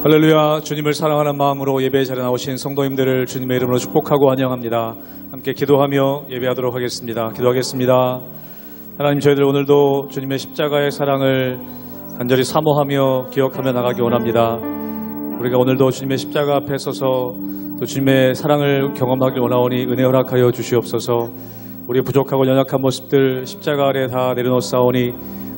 할렐루야. 주님을 사랑하는 마음으로 예배 자리에 나오신 성도님들을 주님의 이름으로 축복하고 환영합니다. 함께 기도하며 예배하도록 하겠습니다. 기도하겠습니다. 하나님, 저희들 오늘도 주님의 십자가의 사랑을 간절히 사모하며 기억하며 나가기 원합니다. 우리가 오늘도 주님의 십자가 앞에 서서 또 주님의 사랑을 경험하길 원하오니 은혜 허락하여 주시옵소서. 우리의 부족하고 연약한 모습들 십자가 아래 다 내려놓사오니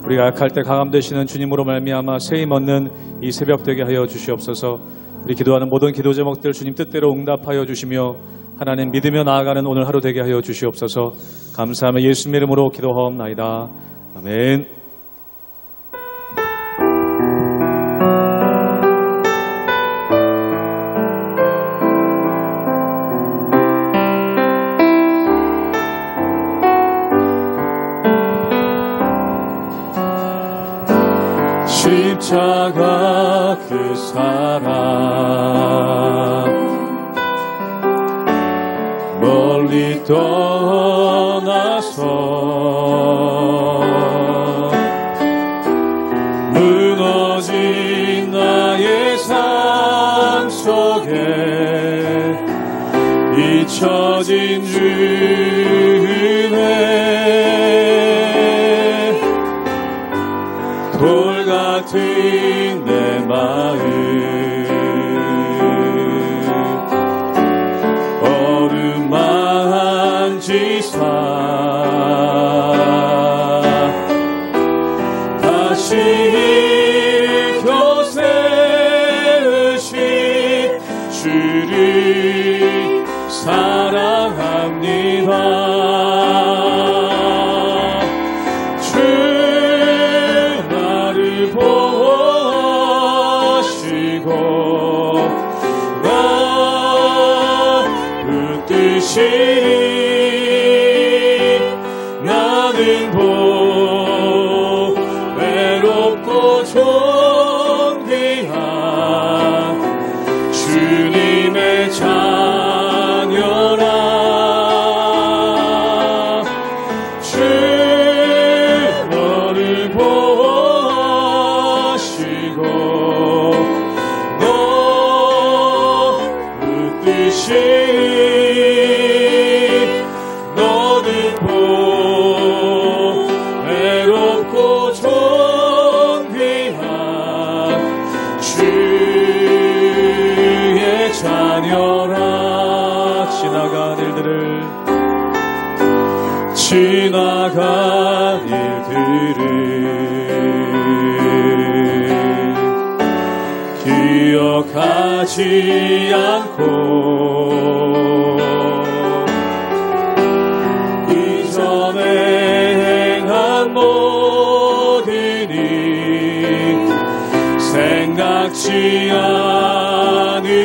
우리가 약할 때 강함 되시는 주님으로 말미암아 세임 얻는 이 새벽 되게 하여 주시옵소서. 우리 기도하는 모든 기도 제목들 주님 뜻대로 응답하여 주시며 하나님 믿으며 나아가는 오늘 하루 되게 하여 주시옵소서. 감사하며 예수님의 이름으로 기도하옵나이다. 아멘. 십자가 그 사랑 멀리 떠나서 무너진 나의 삶 속에 잊혀진 주의 돌 같은 내 마음 얼음 만지사 다시 일으켜 세우신 주를 사랑합니다. 나는 외롭고 존귀한 주님의 자녀라. 주 너를 보호하시고 너 붙드시 외롭고 존귀한 주의 자녀라. 지나간 일들을 기억하지 않고 생각지 않으리.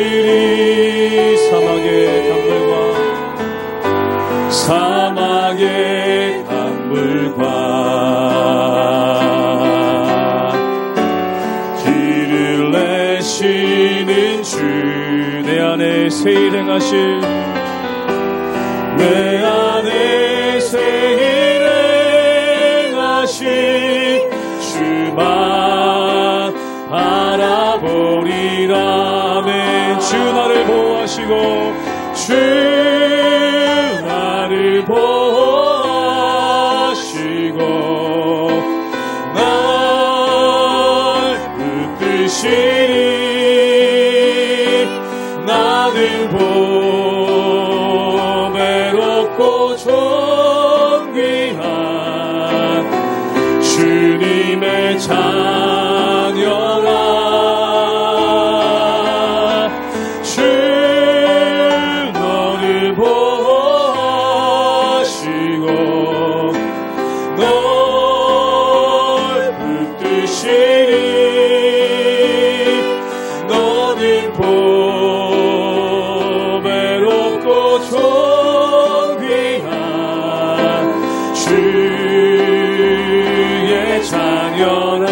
사막의 강물과 길을 내시는 주 내 안에 새 일 행하실 내 안에 새 일 행하실 주만 바라보리라. 아멘. 주 나를 보호하시고 주 나를 보호하시고 날 붙드시리. 나는 외롭고 존귀한 주님의 자녀라. 주의 자녀라.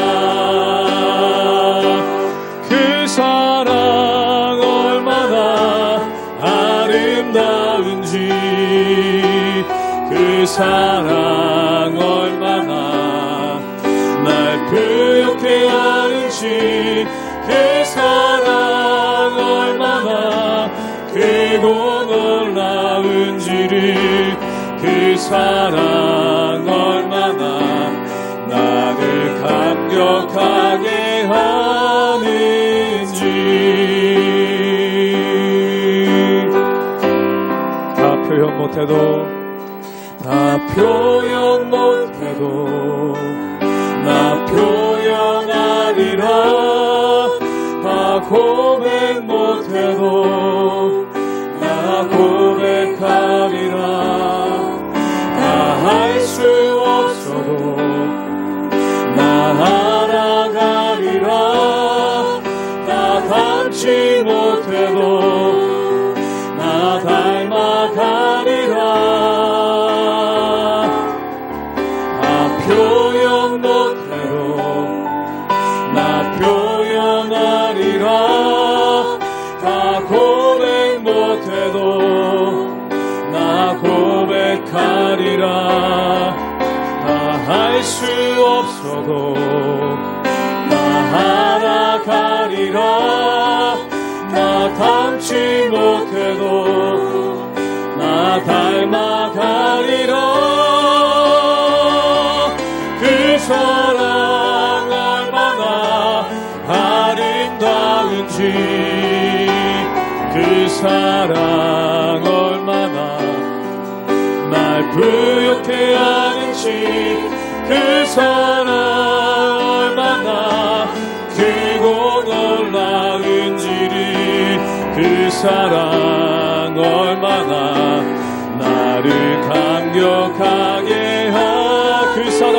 그 사랑 얼마나 아름다운지 그 사랑 얼마나 날 부욕해 하는지 그 사랑 크고 놀라운지를 그 사랑 얼마나 나를 감격하게 하는지. 다 표현 못해도 나 표현하리라. 다 고백 못해도 나 고백하리라. 다 할 수 없어도 나 알아가리라. 다 닮지 못해도 나 닮아가리라. 다 표현 못해도 나 표현하리라. 다 고백 못해도 나 고백하리라. 다 할 수 없어도 나 알아가리라. 나 닮지 못해도 나 닮아가리라. 그 사랑 얼마나 아름다운지, 그 사랑 얼마나 날 부욕해 하는지, 그 사랑 얼마나 크고 놀라운지를, 그 사랑 얼마나 나를 감격하게 그 사랑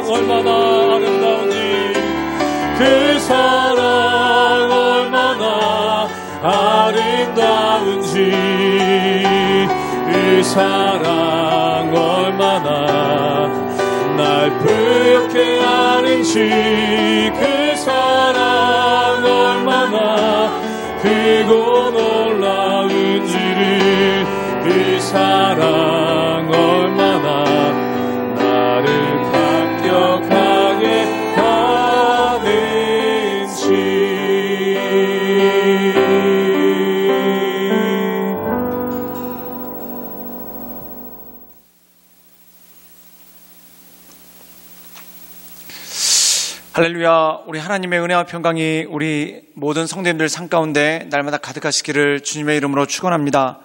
얼마나 아름다운지, 그 사랑 얼마나 아름다운지, 그 사랑 얼마나 날 부욕해 하는지, 그 사랑 얼마나 크고 놀라운지를, 그 사랑 얼마나 나를 감격하게 하는지. 할렐루야. 우리 하나님의 은혜와 평강이 우리 모든 성도님들 삶 가운데 날마다 가득하시기를 주님의 이름으로 축원합니다.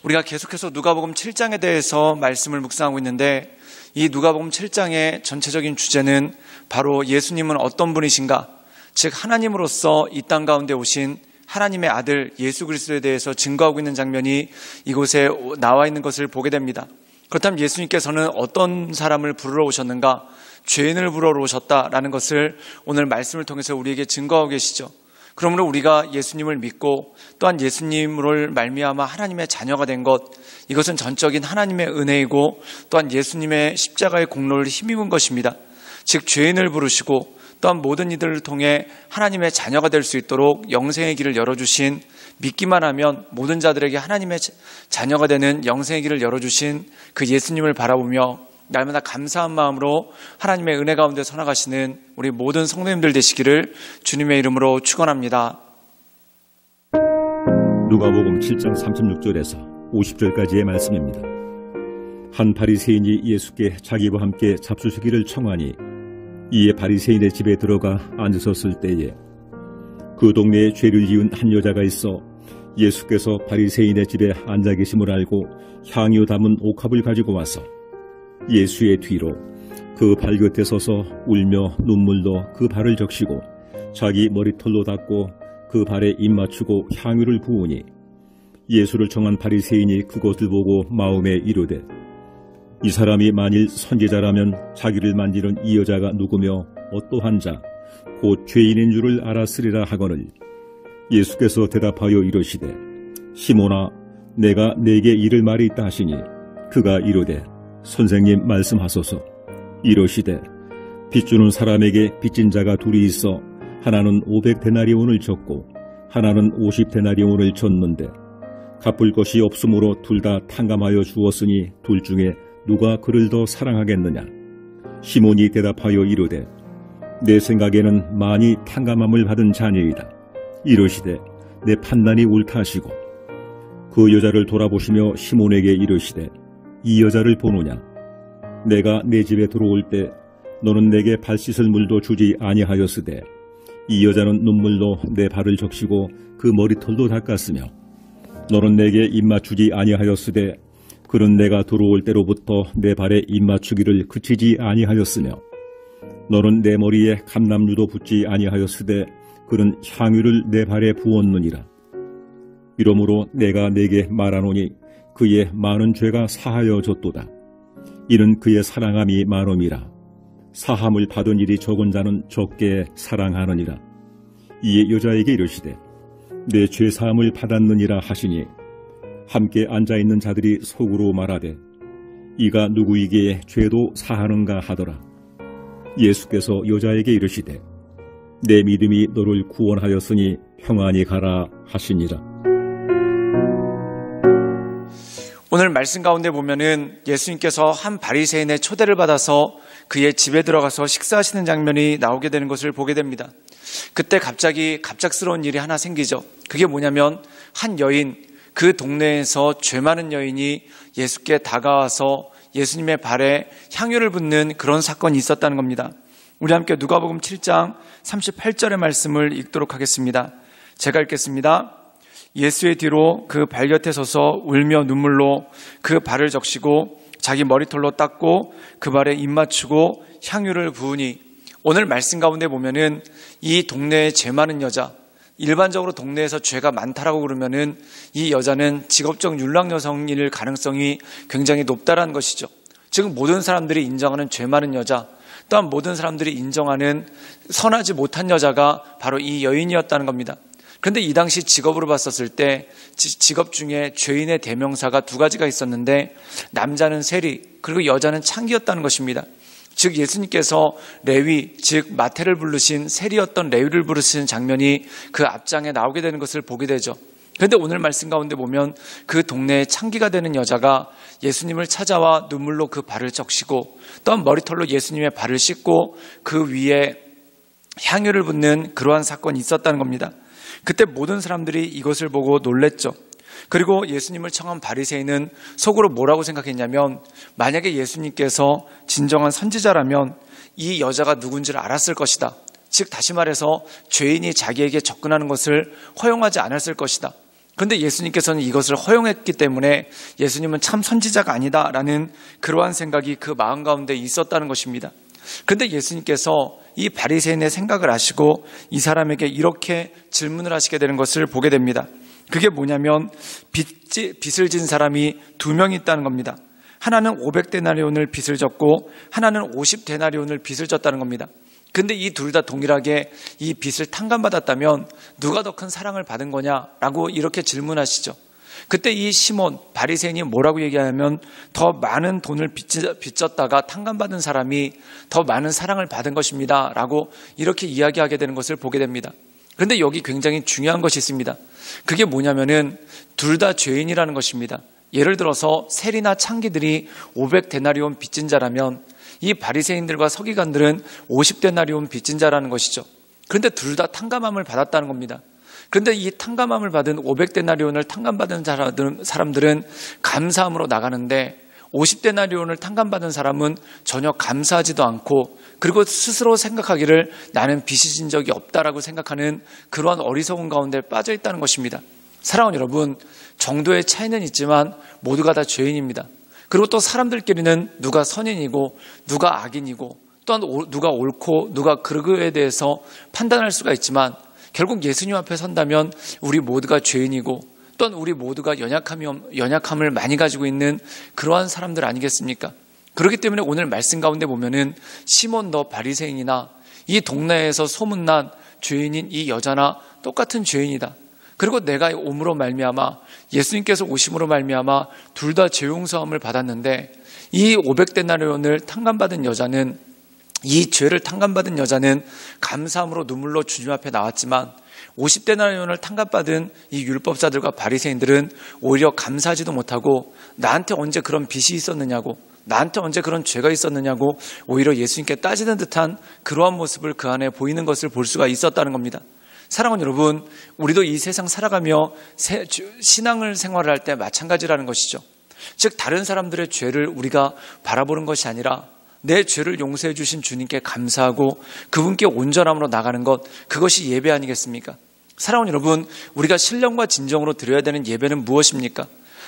우리가 계속해서 누가복음 7장에 대해서 말씀을 묵상하고 있는데, 이 누가복음 7장의 전체적인 주제는 바로 예수님은 어떤 분이신가, 즉 하나님으로서 이 땅 가운데 오신 하나님의 아들 예수 그리스도에 대해서 증거하고 있는 장면이 이곳에 나와 있는 것을 보게 됩니다. 그렇다면 예수님께서는 어떤 사람을 부르러 오셨는가? 죄인을 부르러 오셨다라는 것을 오늘 말씀을 통해서 우리에게 증거하고 계시죠. 그러므로 우리가 예수님을 믿고 또한 예수님을 말미암아 하나님의 자녀가 된 것, 이것은 전적인 하나님의 은혜이고 또한 예수님의 십자가의 공로를 힘입은 것입니다. 즉 죄인을 부르시고 또한 모든 이들을 통해 하나님의 자녀가 될 수 있도록 영생의 길을 열어주신, 믿기만 하면 모든 자들에게 하나님의 자녀가 되는 영생의 길을 열어주신 그 예수님을 바라보며 날마다 감사한 마음으로 하나님의 은혜 가운데 서나가시는 우리 모든 성도님들 되시기를 주님의 이름으로 축원합니다. 누가복음 7장 36절에서 50절까지의 말씀입니다. 한 바리새인이 예수께 자기와 함께 잡수시기를 청하니 이에 바리새인의 집에 들어가 앉으셨을 때에 그 동네에 죄를 지은 한 여자가 있어 예수께서 바리새인의 집에 앉아 계심을 알고 향유 담은 옥합을 가지고 와서 예수의 뒤로 그 발곁에 서서 울며 눈물로 그 발을 적시고 자기 머리털로 닦고 그 발에 입 맞추고 향유를 부으니 예수를 청한 바리새인이 그것을 보고 마음에 이르되 이 사람이 만일 선지자라면 자기를 만지는 이 여자가 누구며 어떠한 자 곧 죄인인 줄을 알았으리라 하거늘 예수께서 대답하여 이르시되 시몬아 내가 네게 이를 말이 있다 하시니 그가 이르되 선생님 말씀하소서. 이르시되 빚주는 사람에게 빚진 자가 둘이 있어 하나는 500데나리온을 졌고 하나는 50데나리온을 졌는데 갚을 것이 없으므로 둘 다 탕감하여 주었으니 둘 중에 누가 그를 더 사랑하겠느냐. 시몬이 대답하여 이르되 내 생각에는 많이 탕감함을 받은 자녀이다. 이르시되 내 판단이 옳다 하시고 그 여자를 돌아보시며 시몬에게 이르시되 이 여자를 보느냐? 내가 내 집에 들어올 때 너는 내게 발 씻을 물도 주지 아니하였으되 이 여자는 눈물로 내 발을 적시고 그 머리털도 닦았으며 너는 내게 입맞추지 아니하였으되 그는 내가 들어올 때로부터 내 발에 입맞추기를 그치지 아니하였으며 너는 내 머리에 감람류도 붓지 아니하였으되 그는 향유를 내 발에 부었느니라. 이러므로 내가 내게 말하노니 그의 많은 죄가 사하여졌도다. 이는 그의 사랑함이 많음이라. 사함을 받은 일이 적은 자는 적게 사랑하느니라. 이에 여자에게 이르시되 내 죄 사함을 받았느니라 하시니 함께 앉아있는 자들이 속으로 말하되 이가 누구이기에 죄도 사하는가 하더라. 예수께서 여자에게 이르시되 내 믿음이 너를 구원하였으니 평안히 가라 하시니라. 오늘 말씀 가운데 보면은 예수님께서 한 바리새인의 초대를 받아서 그의 집에 들어가서 식사하시는 장면이 나오게 되는 것을 보게 됩니다. 그때 갑작스러운 일이 하나 생기죠. 그게 뭐냐면 한 여인, 그 동네에서 죄 많은 여인이 예수께 다가와서 예수님의 발에 향유를 붓는 그런 사건이 있었다는 겁니다. 우리 함께 누가복음 7장 38절의 말씀을 읽도록 하겠습니다. 제가 읽겠습니다. 예수의 뒤로 그 발 곁에 서서 울며 눈물로 그 발을 적시고 자기 머리털로 닦고 그 발에 입 맞추고 향유를 부으니, 오늘 말씀 가운데 보면은 이 동네에 죄 많은 여자, 일반적으로 동네에서 죄가 많다라고 그러면은 이 여자는 직업적 율락 여성일 가능성이 굉장히 높다라는 것이죠. 즉 모든 사람들이 인정하는 죄 많은 여자, 또한 모든 사람들이 인정하는 선하지 못한 여자가 바로 이 여인이었다는 겁니다. 그런데 이 당시 직업으로 봤었을 때 직업 중에 죄인의 대명사가 두 가지가 있었는데 남자는 세리, 그리고 여자는 창기였다는 것입니다. 즉 예수님께서 레위, 즉 마태를 부르신 세리였던 레위를 부르시는 장면이 그 앞장에 나오게 되는 것을 보게 되죠. 그런데 오늘 말씀 가운데 보면 그 동네에 창기가 되는 여자가 예수님을 찾아와 눈물로 그 발을 적시고 또한 머리털로 예수님의 발을 씻고 그 위에 향유를 붓는 그러한 사건이 있었다는 겁니다. 그때 모든 사람들이 이것을 보고 놀랬죠. 그리고 예수님을 청한 바리새인은 속으로 뭐라고 생각했냐면, 만약에 예수님께서 진정한 선지자라면 이 여자가 누군지를 알았을 것이다. 즉 다시 말해서 죄인이 자기에게 접근하는 것을 허용하지 않았을 것이다. 그런데 예수님께서는 이것을 허용했기 때문에 예수님은 참 선지자가 아니다라는 그러한 생각이 그 마음 가운데 있었다는 것입니다. 그런데 예수님께서 이 바리새인의 생각을 아시고 이 사람에게 이렇게 질문을 하시게 되는 것을 보게 됩니다. 그게 뭐냐면 빚을 진 사람이 두 명이 있다는 겁니다. 하나는 500데나리온을 빚을 졌고 하나는 50데나리온을 빚을 졌다는 겁니다. 근데 이 둘 다 동일하게 이 빚을 탕감받았다면 누가 더 큰 사랑을 받은 거냐라고 이렇게 질문하시죠. 그때 이 시몬 바리새인이 뭐라고 얘기하냐면 더 많은 돈을 빚졌다가 탕감받은 사람이 더 많은 사랑을 받은 것입니다 라고 이렇게 이야기하게 되는 것을 보게 됩니다. 그런데 여기 굉장히 중요한 것이 있습니다. 그게 뭐냐면은 둘 다 죄인이라는 것입니다. 예를 들어서 세리나 창기들이 500데나리온 빚진 자라면 이 바리새인들과 서기관들은 50데나리온 빚진 자라는 것이죠. 그런데 둘 다 탕감함을 받았다는 겁니다. 그런데 이 탕감함을 받은 500데나리온을 탕감받은 사람들은 감사함으로 나가는데 50데나리온을 탕감받은 사람은 전혀 감사하지도 않고, 그리고 스스로 생각하기를 나는 빚이 진 적이 없다라고 생각하는 그러한 어리석은 가운데 빠져 있다는 것입니다. 사랑하는 여러분, 정도의 차이는 있지만 모두가 다 죄인입니다. 그리고 또 사람들끼리는 누가 선인이고 누가 악인이고 또한 누가 옳고 누가 그르그에 대해서 판단할 수가 있지만 결국 예수님 앞에 선다면 우리 모두가 죄인이고 또한 우리 모두가 연약함을 많이 가지고 있는 그러한 사람들 아니겠습니까? 그렇기 때문에 오늘 말씀 가운데 보면은 시몬 너 바리새인이나 이 동네에서 소문난 죄인인 이 여자나 똑같은 죄인이다. 그리고 내가 옴으로 말미암아 예수님께서 오심으로 말미암아 둘 다 죄 용서함을 받았는데 이 500데나리온을 탕감받은 여자는, 이 죄를 탕감받은 여자는 감사함으로 눈물로 주님 앞에 나왔지만 50데나리온을 탕감받은 이 율법자들과 바리새인들은 오히려 감사하지도 못하고 나한테 언제 그런 빚이 있었느냐고, 나한테 언제 그런 죄가 있었느냐고 오히려 예수님께 따지는 듯한 그러한 모습을 그 안에 보이는 것을 볼 수가 있었다는 겁니다. 사랑하는 여러분, 우리도 이 세상 살아가며 신앙을 생활할 때 마찬가지라는 것이죠. 즉 다른 사람들의 죄를 우리가 바라보는 것이 아니라 내 죄를 용서해 주신 주님께 감사하고 그분께 온전함으로 나가는 것, 그것이 예배 아니겠습니까? 사랑하는 여러분, 우리가 신령과 진정으로 드려야 되는 예배는 무엇입니까?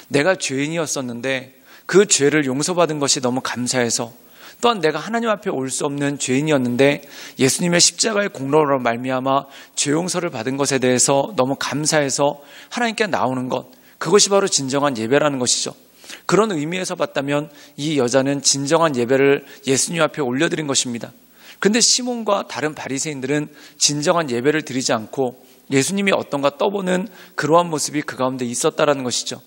내가 죄인이었었는데 그 죄를 용서받은 것이 너무 감사해서, 또한 내가 하나님 앞에 올 수 없는 죄인이었는데 예수님의 십자가의 공로로 말미암아 죄 용서를 받은 것에 대해서 너무 감사해서 하나님께 나오는 것, 그것이 바로 진정한 예배라는 것이죠. 그런 의미에서 봤다면 이 여자는 진정한 예배를 예수님 앞에 올려드린 것입니다. 그런데 시몬과 다른 바리새인들은 진정한 예배를 드리지 않고 예수님이 어떤가 떠보는 그러한 모습이 그 가운데 있었다라는 것이죠.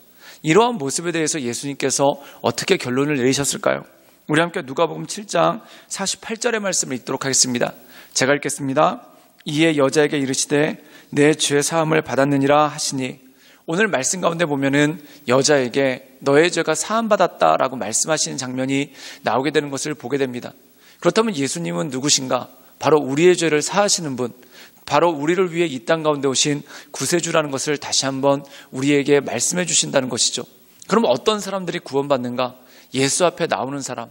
이러한 모습에 대해서 예수님께서 어떻게 결론을 내리셨을까요? 우리 함께 누가복음 7장 48절의 말씀을 읽도록 하겠습니다. 제가 읽겠습니다. 이에 여자에게 이르시되 내 죄 사함을 받았느니라 하시니, 오늘 말씀 가운데 보면은 여자에게 너의 죄가 사함받았다라고 말씀하시는 장면이 나오게 되는 것을 보게 됩니다. 그렇다면 예수님은 누구신가? 바로 우리의 죄를 사하시는 분, 바로 우리를 위해 이 땅 가운데 오신 구세주라는 것을 다시 한번 우리에게 말씀해 주신다는 것이죠. 그럼 어떤 사람들이 구원받는가? 예수 앞에 나오는 사람.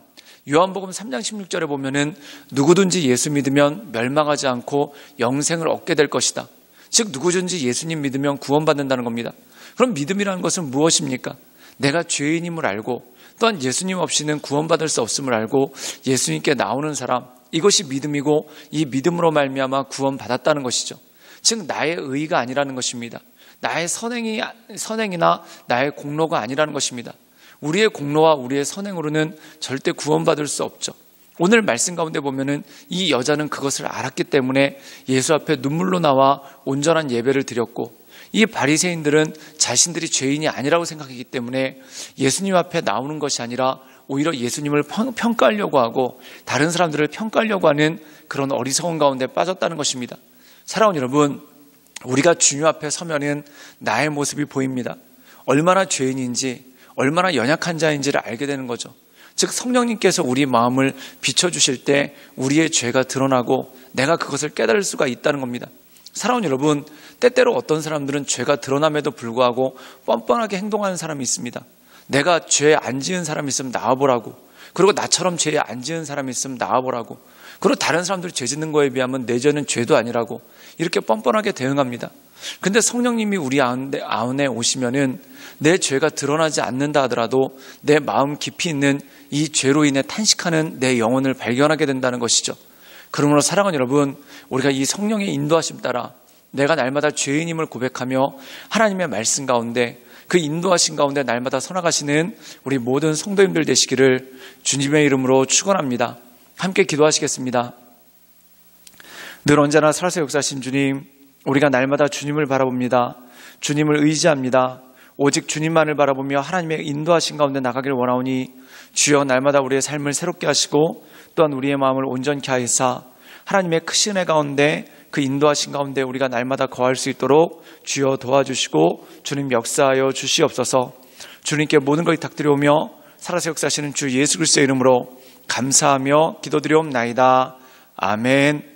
요한복음 3장 16절에 보면은 누구든지 예수 믿으면 멸망하지 않고 영생을 얻게 될 것이다. 즉 누구든지 예수님 믿으면 구원받는다는 겁니다. 그럼 믿음이라는 것은 무엇입니까? 내가 죄인임을 알고 또한 예수님 없이는 구원받을 수 없음을 알고 예수님께 나오는 사람, 이것이 믿음이고 이 믿음으로 말미암아 구원받았다는 것이죠. 즉 나의 의의가 아니라는 것입니다. 나의 선행이나 나의 공로가 아니라는 것입니다. 우리의 공로와 우리의 선행으로는 절대 구원받을 수 없죠. 오늘 말씀 가운데 보면은 이 여자는 그것을 알았기 때문에 예수 앞에 눈물로 나와 온전한 예배를 드렸고, 이 바리새인들은 자신들이 죄인이 아니라고 생각했기 때문에 예수님 앞에 나오는 것이 아니라 오히려 예수님을 평가하려고 하고 다른 사람들을 평가하려고 하는 그런 어리석은 가운데 빠졌다는 것입니다. 사랑하는 여러분, 우리가 주님 앞에 서면은 나의 모습이 보입니다. 얼마나 죄인인지, 얼마나 연약한 자인지를 알게 되는 거죠. 즉 성령님께서 우리 마음을 비춰주실 때 우리의 죄가 드러나고 내가 그것을 깨달을 수가 있다는 겁니다. 사랑하는 여러분, 때때로 어떤 사람들은 죄가 드러남에도 불구하고 뻔뻔하게 행동하는 사람이 있습니다. 내가 죄 안 지은 사람이 있으면 나와보라고, 그리고 나처럼 죄 안 지은 사람이 있으면 나와보라고, 그리고 다른 사람들이 죄 짓는 거에 비하면 내 죄는 죄도 아니라고 이렇게 뻔뻔하게 대응합니다. 근데 성령님이 우리 안에 오시면은 내 죄가 드러나지 않는다 하더라도 내 마음 깊이 있는 이 죄로 인해 탄식하는 내 영혼을 발견하게 된다는 것이죠. 그러므로 사랑하는 여러분, 우리가 이 성령의 인도하심 따라 내가 날마다 죄인임을 고백하며 하나님의 말씀 가운데 그 인도하신 가운데 날마다 서나가시는 우리 모든 성도님들 되시기를 주님의 이름으로 축원합니다. 함께 기도하시겠습니다. 늘 언제나 살아서 역사하신 주님, 우리가 날마다 주님을 바라봅니다. 주님을 의지합니다. 오직 주님만을 바라보며 하나님의 인도하신 가운데 나가길 원하오니 주여 날마다 우리의 삶을 새롭게 하시고 또한 우리의 마음을 온전케 하시사 하나님의 크신 애 가운데 그 인도하신 가운데 우리가 날마다 거할 수 있도록 주여 도와주시고 주님 역사하여 주시옵소서. 주님께 모든 걸 탁드려오며 살아서 역사하시는 주 예수 그리스도의 이름으로 감사하며 기도드리옵나이다. 아멘.